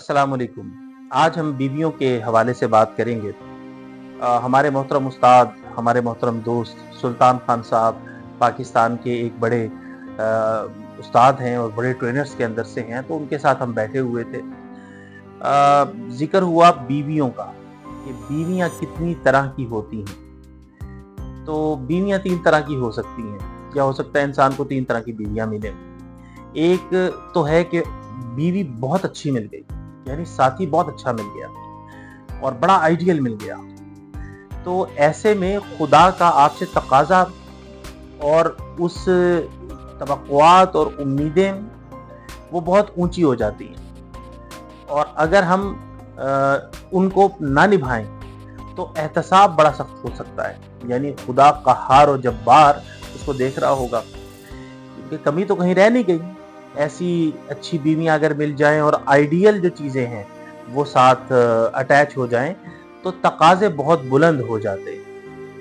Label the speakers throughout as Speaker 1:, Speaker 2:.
Speaker 1: अस्सलाम वालेकुम। आज हम बीवियों के हवाले से बात करेंगे। हमारे मोहतरम उस्ताद, हमारे मोहतरम दोस्त सुल्तान खान साहब पाकिस्तान के एक बड़े उस्ताद हैं और बड़े ट्रेनर्स के अंदर से हैं, तो उनके साथ हम बैठे हुए थे। ज़िक्र हुआ बीवियों का कि बीवियाँ कितनी तरह की होती हैं। तो बीवियाँ 3 तरह की हो सकती हैं। क्या हो सकता है इंसान को 3 तरह की बीवियाँ मिलें। एक तो है कि बीवी बहुत अच्छी मिल गई, यानी साथी बहुत अच्छा मिल गया और बड़ा आइडियल मिल गया। तो ऐसे में खुदा का आपसे तकाजा और उस तवक्कुआत और उम्मीदें वो बहुत ऊंची हो जाती हैं, और अगर हम उनको ना निभाएं तो एहतसाब बड़ा सख्त हो सकता है। यानी खुदा कहार और जब्बार उसको देख रहा होगा, क्योंकि कमी तो कहीं रह नहीं गई। ऐसी अच्छी बीवियां अगर मिल जाएं और आइडियल जो चीज़ें हैं वो साथ अटैच हो जाएं, तो तकाजे बहुत बुलंद हो जाते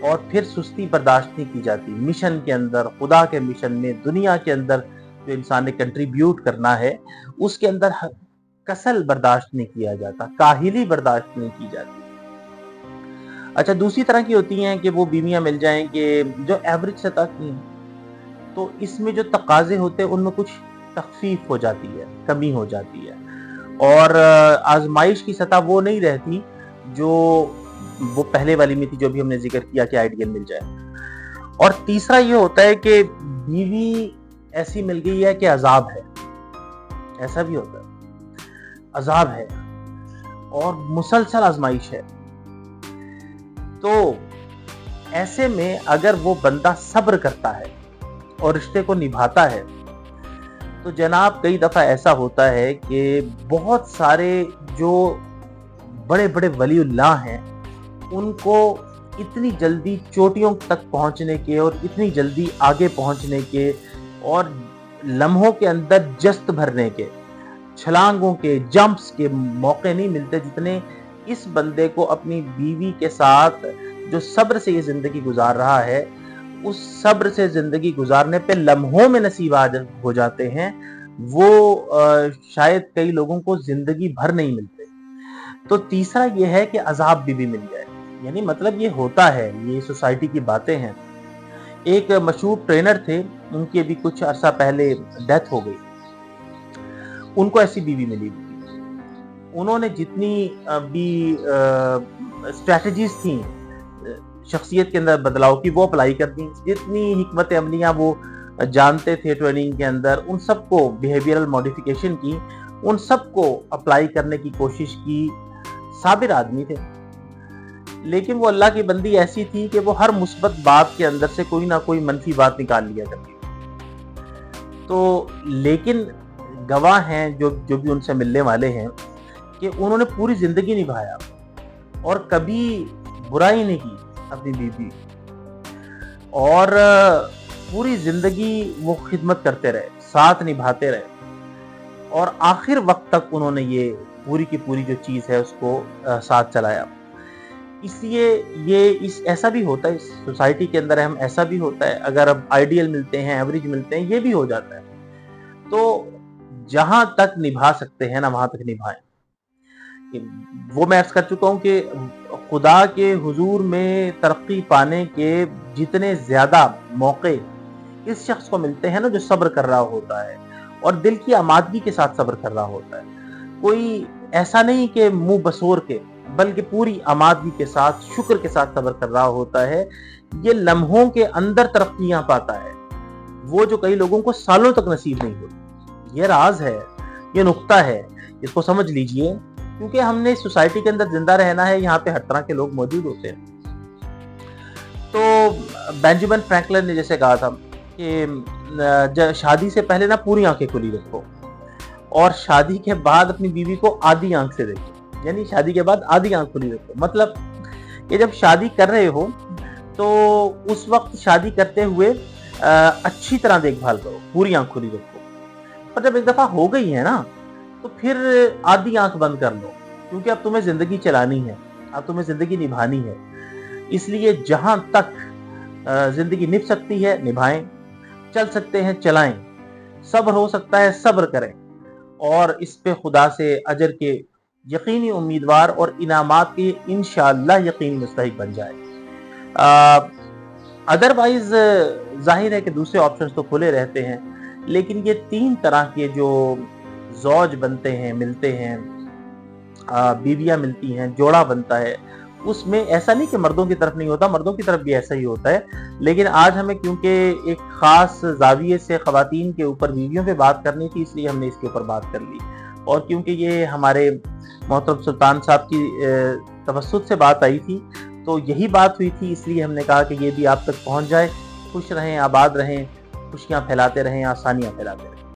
Speaker 1: और फिर सुस्ती बर्दाश्त नहीं की जाती। मिशन के अंदर, खुदा के मिशन में, दुनिया के अंदर जो इंसान ने कंट्रीब्यूट करना है, उसके अंदर कसल बर्दाश्त नहीं किया जाता, काहिली बर्दाश्त नहीं की जाती। अच्छा, दूसरी तरह की होती हैं कि वो बीवियां मिल जाएं कि जो एवरेज सतह की हैं, तो इसमें जो तकाजे होते हैं उनमें कुछ तखफीफ हो जाती है, कमी हो जाती है, और आजमाइश की सतह वो नहीं रहती जो वो पहले वाली में थी, जो भी हमने जिक्र किया कि आइडियल मिल जाए। और तीसरा ये होता है कि बीवी ऐसी मिल गई है कि अजाब है। ऐसा भी होता है, अजाब है और मुसलसल आजमाइश है। तो ऐसे में अगर वो बंदा सब्र करता है और रिश्ते को निभाता है, तो जनाब कई दफ़ा ऐसा होता है कि बहुत सारे जो बड़े बड़े वलीउल्लाह हैं, उनको इतनी जल्दी चोटियों तक पहुंचने के और इतनी जल्दी आगे पहुंचने के और लम्हों के अंदर जस्त भरने के, छलांगों के, जंप्स के मौके नहीं मिलते, जितने इस बंदे को अपनी बीवी के साथ जो सब्र से ये ज़िंदगी गुजार रहा है, उस सब्र से ज़िंदगी गुजारने पे लम्हों में नसीब हो जाते हैं। वो शायद कई लोगों को ज़िंदगी भर नहीं मिलते। तो तीसरा ये है कि अजाब बीवी मिल जाए। यानी मतलब ये होता है, ये सोसाइटी की बातें हैं। एक मशहूर ट्रेनर थे, उनकी अभी कुछ अरसा पहले डेथ हो गई। उनको ऐसी बीवी मिली थी। उन्होंने जितनी भी स्ट्रैटेजीज थी शख्सियत के अंदर बदलाव की, वो अप्लाई कर दी। जितनी हिकमत अमलियाँ वो जानते थे ट्रेनिंग के अंदर, उन सबको, बिहेवियरल मॉडिफिकेशन की, उन सबको अप्लाई करने की कोशिश की। साबिर आदमी थे, लेकिन वो अल्लाह की बंदी ऐसी थी कि वो हर मुस्बत बात के अंदर से कोई ना कोई मनफी बात निकाल लिया करती। तो लेकिन गवाह हैं जो भी उनसे मिलने वाले हैं कि उन्होंने पूरी जिंदगी निभाया और कभी बुराई नहीं की अपनी बीवी, और पूरी जिंदगी वो खिदमत करते रहे, साथ निभाते रहे, और आखिर वक्त तक उन्होंने ये पूरी की पूरी जो चीज़ है उसको साथ चलाया। इसलिए ये ऐसा भी होता है, इस सोसाइटी के अंदर हम ऐसा भी होता है, अगर अब आइडियल मिलते हैं, एवरेज मिलते हैं, ये भी हो जाता है। तो जहां तक निभा सकते हैं ना, वहां तक निभाएं। वो मैं अर्ज कर चुका हूं कि खुदा के हुजूर में तरक्की पाने के जितने ज्यादा मौके इस शख्स को मिलते हैं ना, जो सब्र कर रहा होता है और दिल की आमादगी के साथ सब्र कर रहा होता है। कोई ऐसा नहीं कि मुंह बसोर के, बल्कि पूरी आमादगी के साथ, शुक्र के साथ सब्र कर रहा होता है। ये लम्हों के अंदर तरक्कियां पाता है, वो जो कई लोगों को सालों तक नसीब नहीं होती। ये राज है, ये नुक्ता है, इसको समझ लीजिए, क्योंकि हमने सोसाइटी के अंदर जिंदा रहना है। यहाँ पे हर तरह के लोग मौजूद होते हैं। तो बेंजामिन फ्रैंकलिन ने जैसे कहा था कि शादी से पहले ना पूरी आंखें खुली रखो, और शादी के बाद अपनी बीवी को आधी आंख से देखो। यानी शादी के बाद आधी आंख खुली रखो, मतलब ये जब शादी कर रहे हो तो उस वक्त शादी करते हुए अच्छी तरह देखभाल करो, पूरी आंख खुली रखो। पर जब एक दफा हो गई है ना, तो फिर आधी आंख बंद कर लो, क्योंकि अब तुम्हें जिंदगी चलानी है, अब तुम्हें जिंदगी निभानी है। इसलिए जहां तक जिंदगी निभ सकती है निभाएं, चल सकते हैं चलाएं, सब्र हो सकता है सब्र करें, और इस पे खुदा से अजर के यकीनी उम्मीदवार और इनामात के इंशाअल्लाह यकीनी मुस्तहिक बन जाए। अदरवाइज जाहिर है कि दूसरे ऑप्शंस तो खुले रहते हैं, लेकिन ये 3 तरह के जो ज़ौज बनते हैं, मिलते हैं, बीवियाँ मिलती हैं, जोड़ा बनता है, उसमें ऐसा नहीं कि मर्दों की तरफ नहीं होता, मर्दों की तरफ भी ऐसा ही होता है। लेकिन आज हमें क्योंकि एक ख़ास ज़ाविये से ख़वातीन के ऊपर, बीवियों पे बात करनी थी, इसलिए हमने इसके ऊपर बात कर ली। और क्योंकि ये हमारे मोहतरम सुल्तान साहब की तवस्सुत से बात आई थी, तो यही बात हुई थी, इसलिए हमने कहा कि ये भी आप तक पहुँच जाए। खुश रहें, आबाद रहें, खुशियाँ फैलाते रहें, आसानियाँ फैलाते रहें।